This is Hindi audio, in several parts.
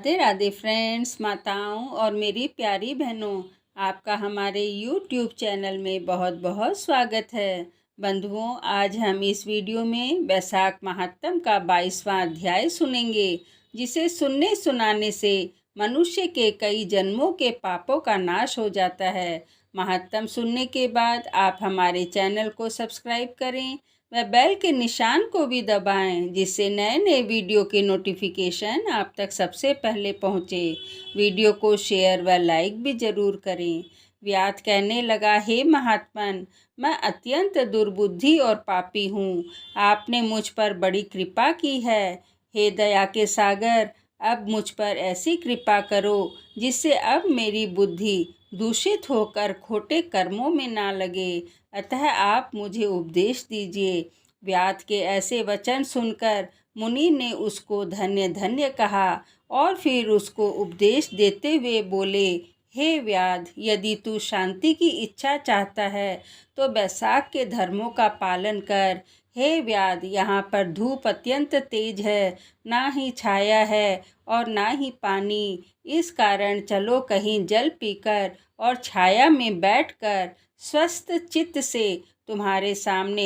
राधे राधे फ्रेंड्स, माताओं और मेरी प्यारी बहनों, आपका हमारे YouTube चैनल में बहुत बहुत स्वागत है। बंधुओं, आज हम इस वीडियो में वैशाख महात्म का 22वां अध्याय सुनेंगे, जिसे सुनने सुनाने से मनुष्य के कई जन्मों के पापों का नाश हो जाता है। महात्म सुनने के बाद आप हमारे चैनल को सब्सक्राइब करें व बेल के निशान को भी दबाएं, जिससे नए नए वीडियो के नोटिफिकेशन आप तक सबसे पहले पहुंचे। वीडियो को शेयर व लाइक भी ज़रूर करें। व्याध कहने लगा, हे महात्मन, मैं अत्यंत दुर्बुद्धि और पापी हूँ। आपने मुझ पर बड़ी कृपा की है। हे दया के सागर, अब मुझ पर ऐसी कृपा करो जिससे अब मेरी बुद्धि दूषित होकर खोटे कर्मों में ना लगे। अतः आप मुझे उपदेश दीजिए। व्याध के ऐसे वचन सुनकर मुनि ने उसको धन्य धन्य कहा और फिर उसको उपदेश देते हुए बोले, हे व्याध, यदि तू शांति की इच्छा चाहता है तो वैशाख के धर्मों का पालन कर। हे व्याध, यहाँ पर धूप अत्यंत तेज है, ना ही छाया है और ना ही पानी। इस कारण चलो कहीं जल पीकर और छाया में बैठकर स्वस्थ चित्त से तुम्हारे सामने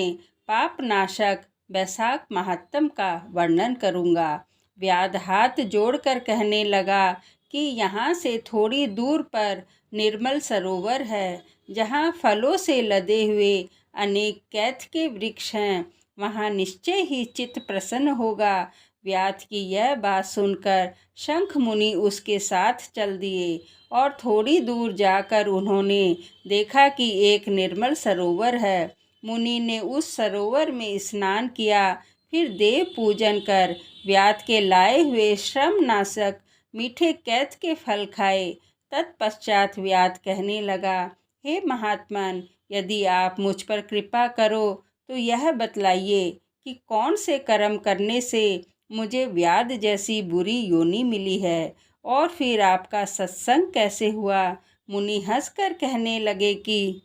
पापनाशक वैशाख महात्म का वर्णन करूँगा। व्याध हाथ जोड़कर कहने लगा कि यहाँ से थोड़ी दूर पर निर्मल सरोवर है, जहाँ फलों से लदे हुए अनेक कैथ के वृक्ष हैं। वहाँ निश्चय ही चित्त प्रसन्न होगा। व्याध की यह बात सुनकर शंख मुनि उसके साथ चल दिए और थोड़ी दूर जाकर उन्होंने देखा कि एक निर्मल सरोवर है। मुनि ने उस सरोवर में स्नान किया, फिर देव पूजन कर व्याध के लाए हुए श्रमनाशक मीठे कैथ के फल खाए। तत्पश्चात व्याध कहने लगा, हे महात्मन, यदि आप मुझ पर कृपा करो तो यह बतलाइए कि कौन से कर्म करने से मुझे व्याध जैसी बुरी योनि मिली है, और फिर आपका सत्संग कैसे हुआ। मुनि हंसकर कहने लगे कि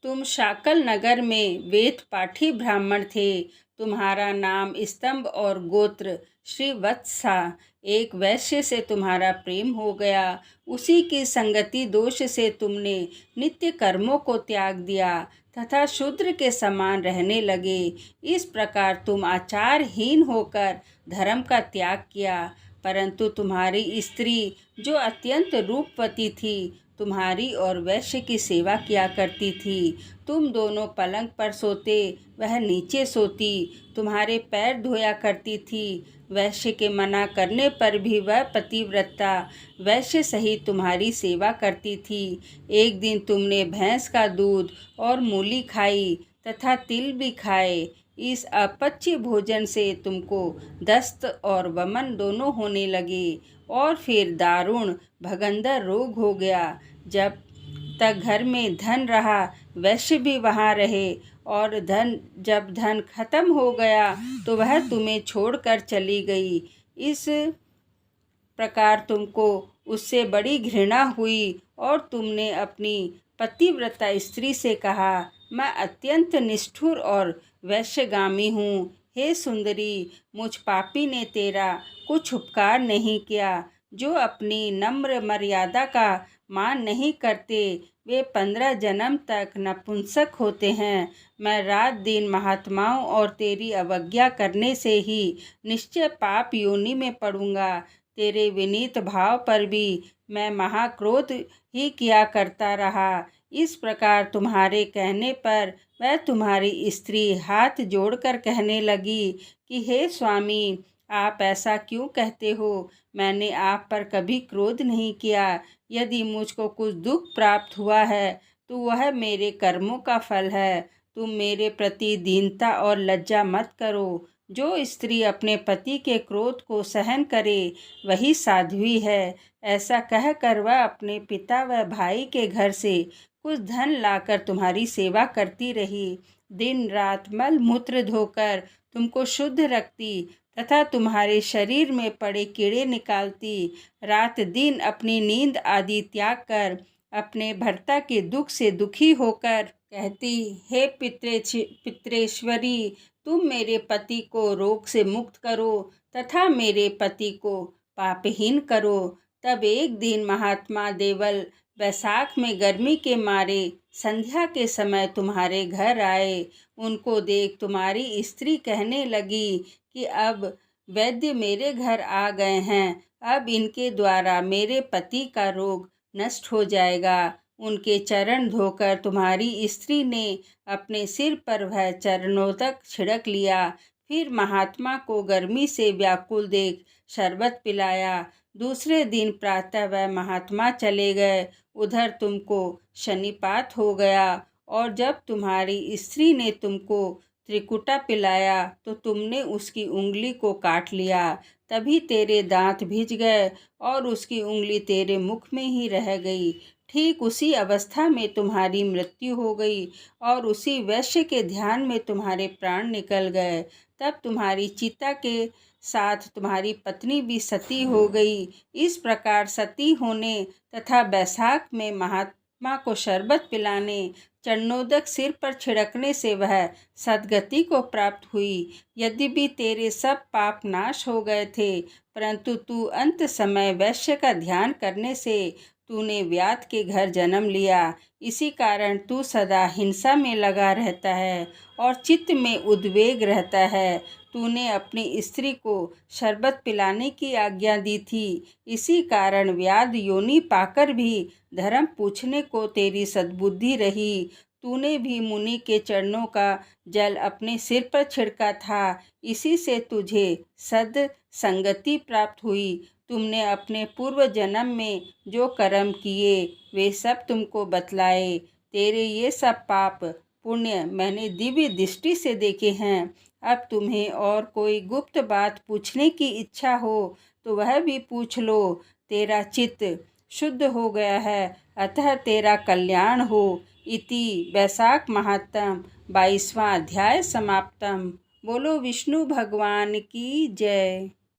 तुम शाकल नगर में वेद पाठी ब्राह्मण थे। तुम्हारा नाम स्तंभ और गोत्र श्रीवत्सा। एक वैश्य से तुम्हारा प्रेम हो गया। उसी की संगति दोष से तुमने नित्य कर्मों को त्याग दिया तथा शूद्र के समान रहने लगे। इस प्रकार तुम आचारहीन होकर धर्म का त्याग किया। परंतु तुम्हारी स्त्री, जो अत्यंत रूपवती थी, तुम्हारी और वैश्य की सेवा किया करती थी। तुम दोनों पलंग पर सोते, वह नीचे सोती। तुम्हारे पैर धोया करती थी। वैश्य के मना करने पर भी वह पतिव्रता वैश्य सहित तुम्हारी सेवा करती थी। एक दिन तुमने भैंस का दूध और मूली खाई तथा तिल भी खाए। इस अपच्य भोजन से तुमको दस्त और वमन दोनों होने लगे और फिर दारुण भगंदर रोग हो गया। जब तक घर में धन रहा, वैश्य भी वहाँ रहे, और जब धन खत्म हो गया तो वह तुम्हें छोड़कर चली गई। इस प्रकार तुमको उससे बड़ी घृणा हुई और तुमने अपनी पतिव्रता स्त्री से कहा, मैं अत्यंत निष्ठुर और वैश्यगामी हूँ। हे सुंदरी, मुझ पापी ने तेरा कुछ उपकार नहीं किया। जो अपनी नम्र मर्यादा का मान नहीं करते, वे 15 जन्म तक नपुंसक होते हैं। मैं रात दिन महात्माओं और तेरी अवज्ञा करने से ही निश्चय पाप योनि में पड़ूंगा। तेरे विनीत भाव पर भी मैं महाक्रोध ही किया करता रहा। इस प्रकार तुम्हारे कहने पर वह तुम्हारी स्त्री हाथ जोड़कर कहने लगी कि हे स्वामी, आप ऐसा क्यों कहते हो। मैंने आप पर कभी क्रोध नहीं किया। यदि मुझको कुछ दुख प्राप्त हुआ है तो वह मेरे कर्मों का फल है। तुम मेरे प्रति दीनता और लज्जा मत करो। जो स्त्री अपने पति के क्रोध को सहन करे वही साध्वी है। ऐसा कहकर वह अपने पिता व भाई के घर से कुछ धन लाकर तुम्हारी सेवा करती रही। दिन रात मल मूत्र धोकर तुमको शुद्ध रखती तथा तुम्हारे शरीर में पड़े कीड़े निकालती। रात दिन अपनी नींद आदि त्याग कर अपने भर्ता के दुख से दुखी होकर कहती, हे पितरेश्वरी, तुम मेरे पति को रोग से मुक्त करो तथा मेरे पति को पापहीन करो। तब एक दिन महात्मा देवल बैसाख में गर्मी के मारे संध्या के समय तुम्हारे घर आए। उनको देख तुम्हारी स्त्री कहने लगी कि अब वैद्य मेरे घर आ गए हैं, अब इनके द्वारा मेरे पति का रोग नष्ट हो जाएगा। उनके चरण धोकर तुम्हारी स्त्री ने अपने सिर पर वह चरणोदक छिड़क लिया। फिर महात्मा को गर्मी से व्याकुल देख शरबत पिलाया। दूसरे दिन प्रातः वह महात्मा चले गए। उधर तुमको शनिपात हो गया और जब तुम्हारी स्त्री ने तुमको त्रिकुटा पिलाया तो तुमने उसकी उंगली को काट लिया। तभी तेरे दांत भिज गए और उसकी उंगली तेरे मुख में ही रह गई। ठीक उसी अवस्था में तुम्हारी मृत्यु हो गई और उसी वैश्य के ध्यान में तुम्हारे प्राण निकल गए। तब तुम्हारी चिता के साथ तुम्हारी पत्नी भी सती हो गई। इस प्रकार सती होने तथा बैसाख में महात्मा को शरबत पिलाने, चरणोदक सिर पर छिड़कने से वह सद्गति को प्राप्त हुई। यद्यपि तेरे सब पाप नाश हो गए थे, परंतु तू अंत समय वैश्य का ध्यान करने से तूने व्याध के घर जन्म लिया। इसी कारण तू सदा हिंसा में लगा रहता है और चित्त में उद्वेग रहता है। तूने अपनी स्त्री को शरबत पिलाने की आज्ञा दी थी, इसी कारण व्याध योनि पाकर भी धर्म पूछने को तेरी सद्बुद्धि रही। तूने भी मुनि के चरणों का जल अपने सिर पर छिड़का था, इसी से तुझे सद संगति प्राप्त हुई। तुमने अपने पूर्व जन्म में जो कर्म किए वे सब तुमको बतलाए। तेरे ये सब पाप पुण्य मैंने दिव्य दृष्टि से देखे हैं। अब तुम्हें और कोई गुप्त बात पूछने की इच्छा हो तो वह भी पूछ लो। तेरा चित्त शुद्ध हो गया है, अतः तेरा कल्याण हो। इति वैशाख महात्म 22वां अध्याय समाप्तम। बोलो विष्णु भगवान की जय।